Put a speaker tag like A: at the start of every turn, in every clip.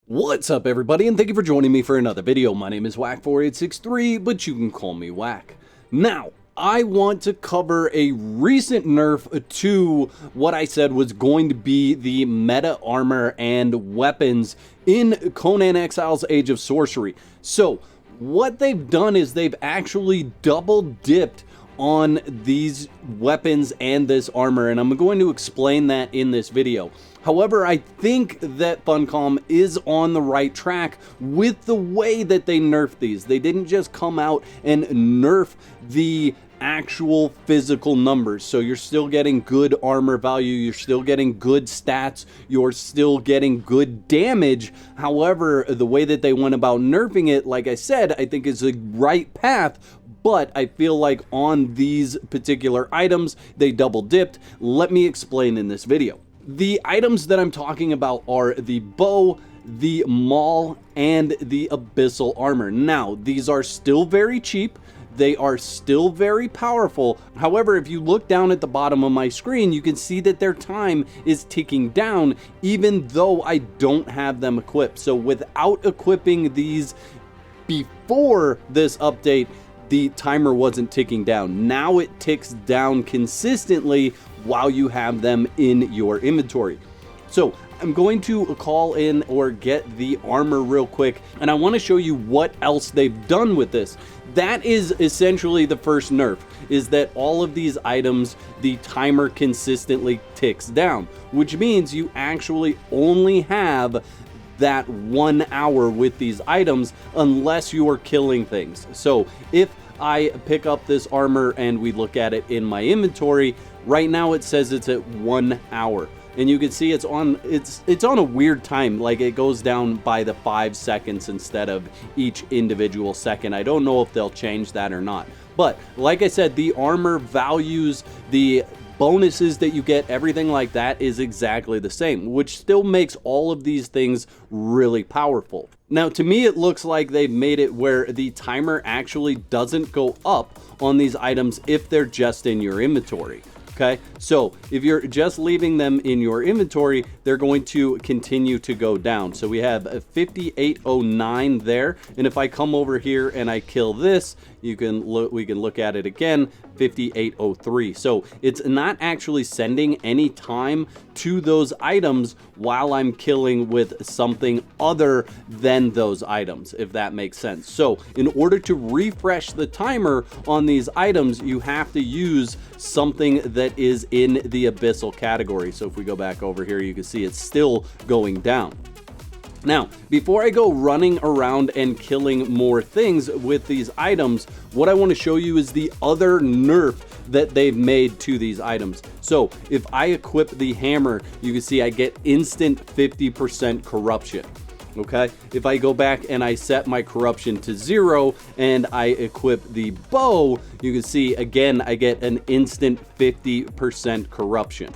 A: What's up everybody, and thank you for joining me for another video. My name is Whack4863, but you can call me Whack. Now, I want to cover a recent nerf to what I said was going to be the meta armor and weapons in Conan Exiles Age of Sorcery. So, what they've done is they've actually double dipped on these weapons and this armor, and I'm going to explain that in this video. However, I think that Funcom is on the right track with the way that they nerfed these. They didn't just come out and nerf the actual physical numbers. So you're still getting good armor value, you're still getting good stats, you're still getting good damage. However, the way that they went about nerfing it, like I said, I think is the right path. But I feel like on these particular items, they double dipped. Let me explain in this video. The items that I'm talking about are the bow, the maul, and the abyssal armor. Now, these are still very cheap. They are still very powerful. However, if you look down at the bottom of my screen, you can see that their time is ticking down, even though I don't have them equipped. So without equipping these before this update, the timer wasn't ticking down. Now it ticks down consistently while you have them in your inventory. So I'm going to call in or get the armor real quick, and I want to show you what else they've done with this. That is essentially the first nerf, is that all of these items, the timer consistently ticks down, which means you actually only have that 1 hour with these items unless you are killing things. So if I pick up this armor and we look at it in my inventory, right now it says it's at 1 hour, and you can see it's on a weird time, like it goes down by the 5 seconds instead of each individual second. I don't know if they'll change that or not, but like I said, the armor values, the bonuses that you get, everything like that is exactly the same, which still makes all of these things really powerful. Now, to me, it looks like they've made it where the timer actually doesn't go up on these items if they're just in your inventory. Okay, so if you're just leaving them in your inventory, they're going to continue to go down. So we have a 5809 there, and if I come over here and I kill this, we can look at it again, 5803. So it's not actually sending any time to those items while I'm killing with something other than those items, if that makes sense. So in order to refresh the timer on these items, you have to use something that is in the abyssal category. So if we go back over here, you can see it's still going down. Now, before I go running around and killing more things with these items, what I want to show you is the other nerf that they've made to these items. So if I equip the hammer, you can see I get instant 50% corruption. Okay, if I go back and I set my corruption to 0 and I equip the bow, you can see again I get an instant 50% corruption.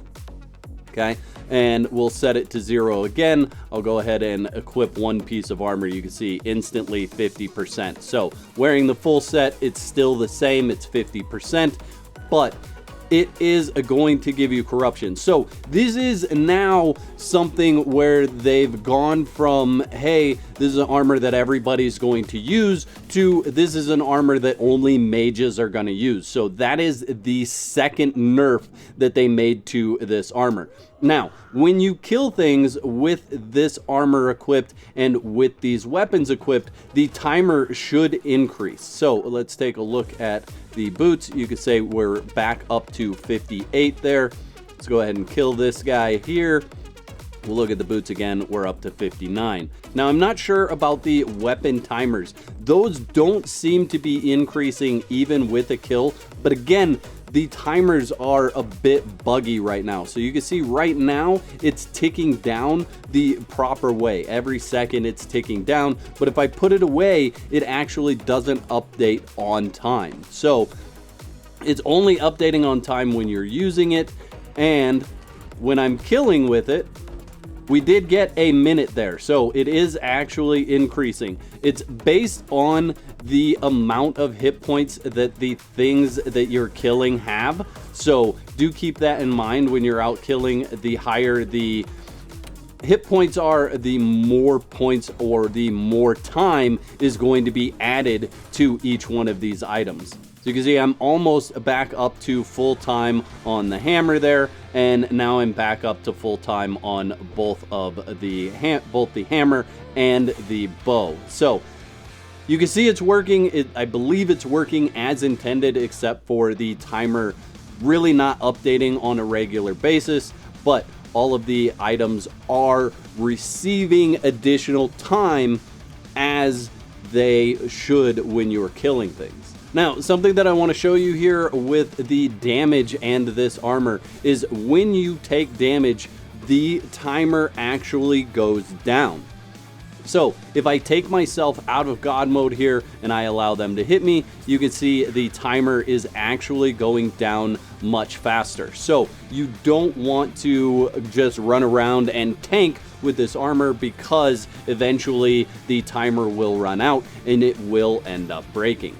A: Okay, and we'll set it to 0 again. I'll go ahead and equip one piece of armor. You can see instantly 50%. So wearing the full set, it's still the same, it's 50%, but it is going to give you corruption. So this is now something where they've gone from, hey, this is an armor that everybody's going to use, to this is an armor that only mages are going to use. So that is the second nerf that they made to this armor. Now, when you kill things with this armor equipped and with these weapons equipped, the timer should increase. So let's take a look at the boots. You could say we're back up to 58 there. Let's go ahead and kill this guy here. We'll look at the boots again, we're up to 59. Now, I'm not sure about the weapon timers. Those don't seem to be increasing even with a kill, but again, the timers are a bit buggy right now. So you can see right now it's ticking down the proper way. Every second it's ticking down, but if I put it away, it actually doesn't update on time. So it's only updating on time when you're using it, and when I'm killing with it, we did get a minute there, so it is actually increasing. It's based on the amount of hit points that the things that you're killing have, so do keep that in mind when you're out killing. The higher the hit points are, the more points or the more time is going to be added to each one of these items. So you can see I'm almost back up to full time on the hammer there, and now I'm back up to full time on both of the hammer and the bow. So you can see it's working. I believe it's working as intended, except for the timer really not updating on a regular basis, but all of the items are receiving additional time as they should when you're killing things. Now, something that I want to show you here with the damage and this armor is when you take damage, the timer actually goes down. So if I take myself out of God mode here and I allow them to hit me, you can see the timer is actually going down much faster. So you don't want to just run around and tank with this armor, because eventually the timer will run out and it will end up breaking.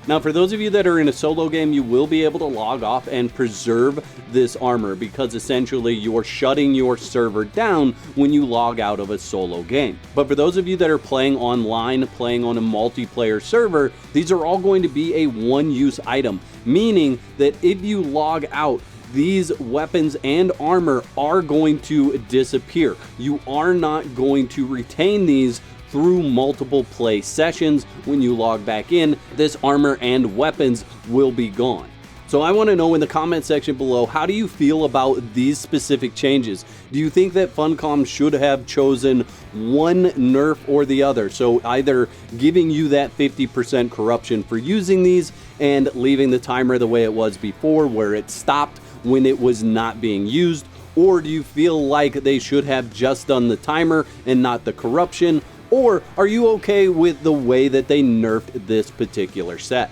A: Now, for those of you that are in a solo game, you will be able to log off and preserve this armor, because essentially you're shutting your server down when you log out of a solo game. But for those of you that are playing online, playing on a multiplayer server, these are all going to be a one-use item, meaning that if you log out, these weapons and armor are going to disappear. You are not going to retain these through multiple play sessions. When you log back in, this armor and weapons will be gone. So I want to know in the comment section below, how do you feel about these specific changes? Do you think that Funcom should have chosen one nerf or the other? So either giving you that 50% corruption for using these and leaving the timer the way it was before, where it stopped when it was not being used, or do you feel like they should have just done the timer and not the corruption? Or are you okay with the way that they nerfed this particular set?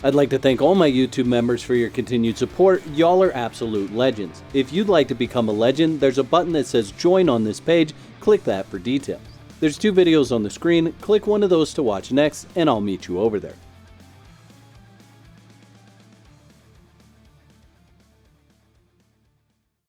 A: I'd like to thank all my YouTube members for your continued support. Y'all are absolute legends. If you'd like to become a legend, there's a button that says join on this page. Click that for details. There's 2 videos on the screen. Click one of those to watch next, and I'll meet you over there.